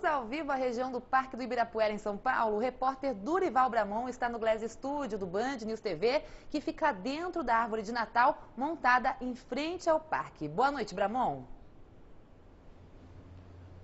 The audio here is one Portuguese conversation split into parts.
Vamos ao vivo à região do Parque do Ibirapuera, em São Paulo. O repórter Durival Bramon está no Glass Studio do Band News TV, que fica dentro da árvore de Natal, montada em frente ao parque. Boa noite, Bramon.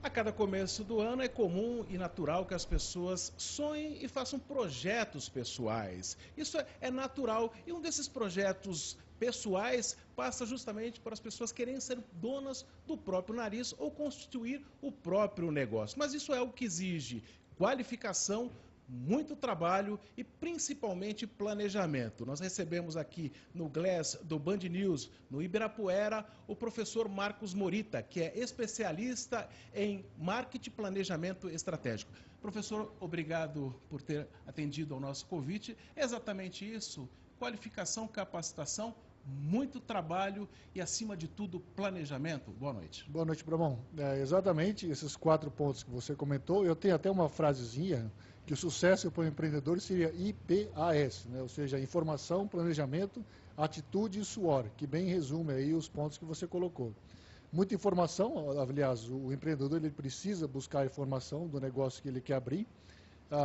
A cada começo do ano é comum e natural que as pessoas sonhem e façam projetos pessoais. Isso é natural e um desses projetos pessoais passa justamente por as pessoas quererem ser donas do próprio nariz ou constituir o próprio negócio. Mas isso é o que exige qualificação, muito trabalho e principalmente planejamento. Nós recebemos aqui no Glass do Band News, no Ibirapuera, o professor Marcos Morita, que é especialista em marketing e planejamento estratégico. Professor, obrigado por ter atendido ao nosso convite. É exatamente isso, qualificação, capacitação, muito trabalho e, acima de tudo, planejamento. Boa noite. Boa noite, Bramon. Exatamente esses 4 pontos que você comentou. Eu tenho até uma frasezinha que o sucesso para o empreendedor seria IPAS, né? Ou seja, informação, planejamento, atitude e suor, que bem resume aí os pontos que você colocou. Muita informação, aliás, o empreendedor ele precisa buscar informação do negócio que ele quer abrir.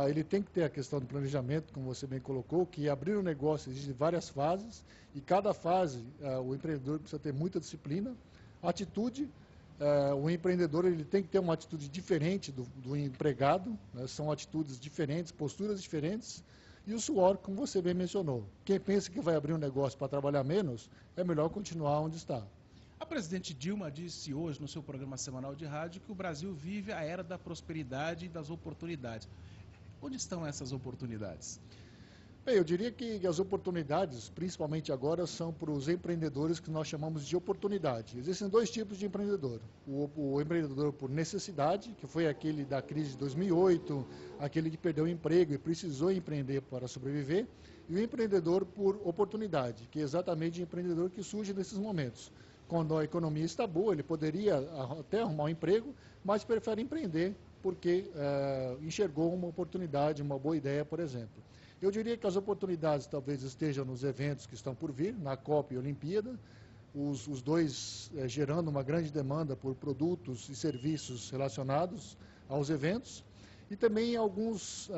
Ele tem que ter a questão do planejamento, como você bem colocou, que abrir um negócio exige várias fases, e cada fase o empreendedor precisa ter muita disciplina. Atitude, o empreendedor ele tem que ter uma atitude diferente do empregado, né? São atitudes diferentes, posturas diferentes. E o suor, como você bem mencionou, quem pensa que vai abrir um negócio para trabalhar menos, é melhor continuar onde está. A presidente Dilma disse hoje no seu programa semanal de rádio que o Brasil vive a era da prosperidade e das oportunidades. Onde estão essas oportunidades? Bem, eu diria que as oportunidades, principalmente agora, são para os empreendedores que nós chamamos de oportunidade. Existem 2 tipos de empreendedor. O empreendedor por necessidade, que foi aquele da crise de 2008, aquele que perdeu o emprego e precisou empreender para sobreviver, e o empreendedor por oportunidade, que é exatamente o empreendedor que surge nesses momentos. Quando a economia está boa, ele poderia até arrumar um emprego, mas prefere empreender porque enxergou uma oportunidade, uma boa ideia, por exemplo. Eu diria que as oportunidades talvez estejam nos eventos que estão por vir, na Copa e Olimpíada, os dois gerando uma grande demanda por produtos e serviços relacionados aos eventos, e também alguns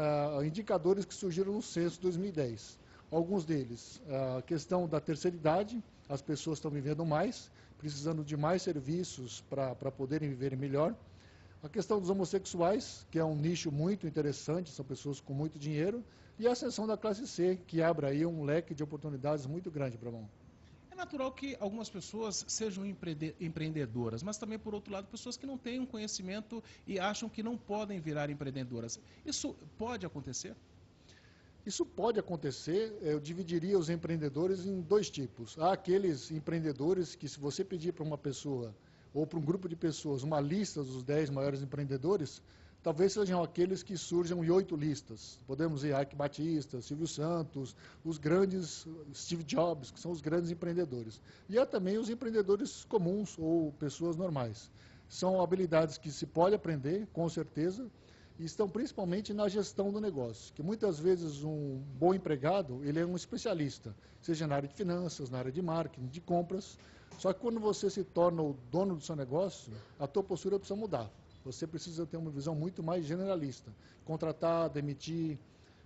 indicadores que surgiram no censo 2010. Alguns deles, a questão da terceira idade, as pessoas estão vivendo mais, precisando de mais serviços para poderem viver melhor. A questão dos homossexuais, que é um nicho muito interessante, são pessoas com muito dinheiro, e a ascensão da classe C, que abre aí um leque de oportunidades muito grande, Bramon. É natural que algumas pessoas sejam empreendedoras, mas também, por outro lado, pessoas que não têm um conhecimento e acham que não podem virar empreendedoras. Isso pode acontecer? Isso pode acontecer. Eu dividiria os empreendedores em 2 tipos. Há aqueles empreendedores que, se você pedir para uma pessoa ou para um grupo de pessoas uma lista dos 10 maiores empreendedores, talvez sejam aqueles que surjam em 8 listas. Podemos ir Ike Batista, Silvio Santos, os grandes, Steve Jobs, que são os grandes empreendedores. E há também os empreendedores comuns ou pessoas normais. São habilidades que se pode aprender, com certeza, e estão principalmente na gestão do negócio, que muitas vezes um bom empregado, ele é um especialista, seja na área de finanças, na área de marketing, de compras, só que quando você se torna o dono do seu negócio, a tua postura precisa mudar. Você precisa ter uma visão muito mais generalista, contratar, demitir,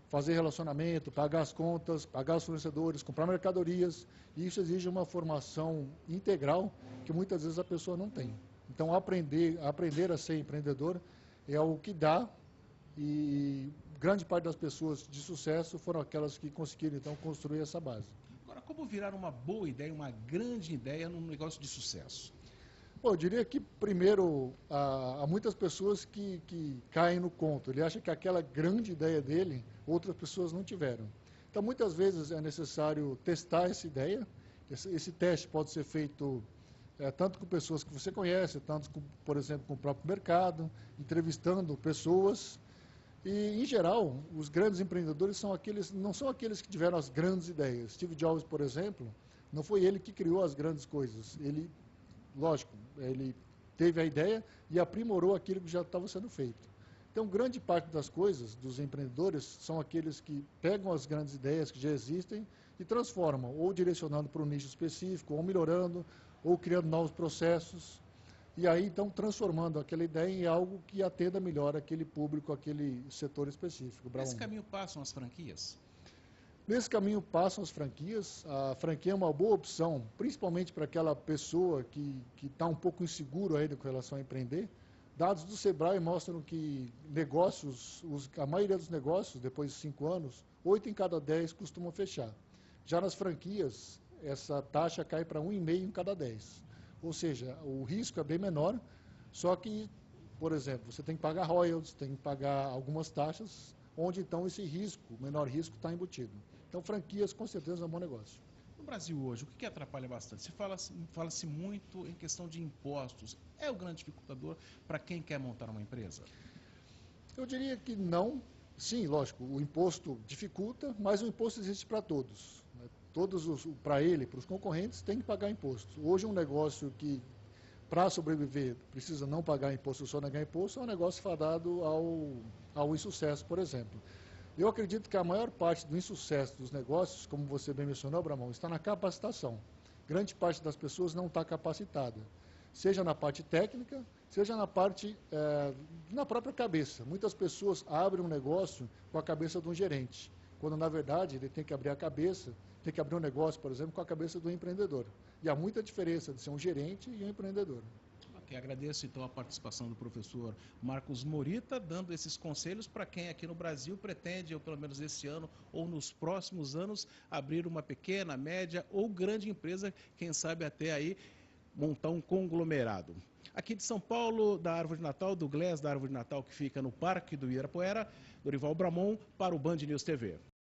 fazer relacionamento, pagar as contas, pagar os fornecedores, comprar mercadorias, e isso exige uma formação integral que muitas vezes a pessoa não tem. Então aprender a ser empreendedor é algo que dá, e grande parte das pessoas de sucesso foram aquelas que conseguiram, então, construir essa base. Agora, como virar uma boa ideia, uma grande ideia num negócio de sucesso? Bom, eu diria que, primeiro, há muitas pessoas que caem no conto. Ele acha que aquela grande ideia dele, outras pessoas não tiveram. Então, muitas vezes é necessário testar essa ideia. Esse teste pode ser feito tanto com pessoas que você conhece, tanto, por exemplo, com o próprio mercado, entrevistando pessoas. E, em geral, os grandes empreendedores não são aqueles que tiveram as grandes ideias. Steve Jobs, por exemplo, não foi ele que criou as grandes coisas. Ele, lógico, ele teve a ideia e aprimorou aquilo que já estava sendo feito. Então, grande parte das coisas, dos empreendedores, são aqueles que pegam as grandes ideias que já existem e transformam, ou direcionando para um nicho específico, ou melhorando, ou criando novos processos. e aí então transformando aquela ideia em algo que atenda melhor aquele público, aquele setor específico. Nesse caminho passam as franquias? Nesse caminho passam as franquias. A franquia é uma boa opção, principalmente para aquela pessoa que está um pouco inseguro ainda com relação a empreender. Dados do Sebrae mostram que a maioria dos negócios, depois de 5 anos, 8 em cada 10 costumam fechar. Já nas franquias, essa taxa cai para 1,5 em cada 10. Ou seja, o risco é bem menor, só que, por exemplo, você tem que pagar royalties, tem que pagar algumas taxas, onde então esse risco, o menor risco, está embutido. Então, franquias, com certeza, é um bom negócio. No Brasil hoje, o que atrapalha bastante? Fala-se muito em questão de impostos. É o grande dificultador para quem quer montar uma empresa? Eu diria que não. Sim, lógico, o imposto dificulta, mas o imposto existe para todos. Para ele, para os concorrentes, tem que pagar imposto. Hoje, um negócio que, para sobreviver, precisa não pagar imposto, só negar imposto, é um negócio fadado ao insucesso, por exemplo. Eu acredito que a maior parte do insucesso dos negócios, como você bem mencionou, Bramão, está na capacitação. Grande parte das pessoas não está capacitada, seja na parte técnica, seja na própria cabeça. Muitas pessoas abrem um negócio com a cabeça de um gerente, quando na verdade ele tem que abrir a cabeça, tem que abrir um negócio, por exemplo, com a cabeça do empreendedor. E há muita diferença de ser um gerente e um empreendedor. Agradeço então a participação do professor Marcos Morita, dando esses conselhos para quem aqui no Brasil pretende, ou pelo menos esse ano ou nos próximos anos, abrir uma pequena, média ou grande empresa, quem sabe até aí montar um conglomerado. Aqui de São Paulo, da Árvore de Natal, do Glass da Árvore de Natal, que fica no Parque do Ibirapuera, Dorival Bramon para o Band News TV.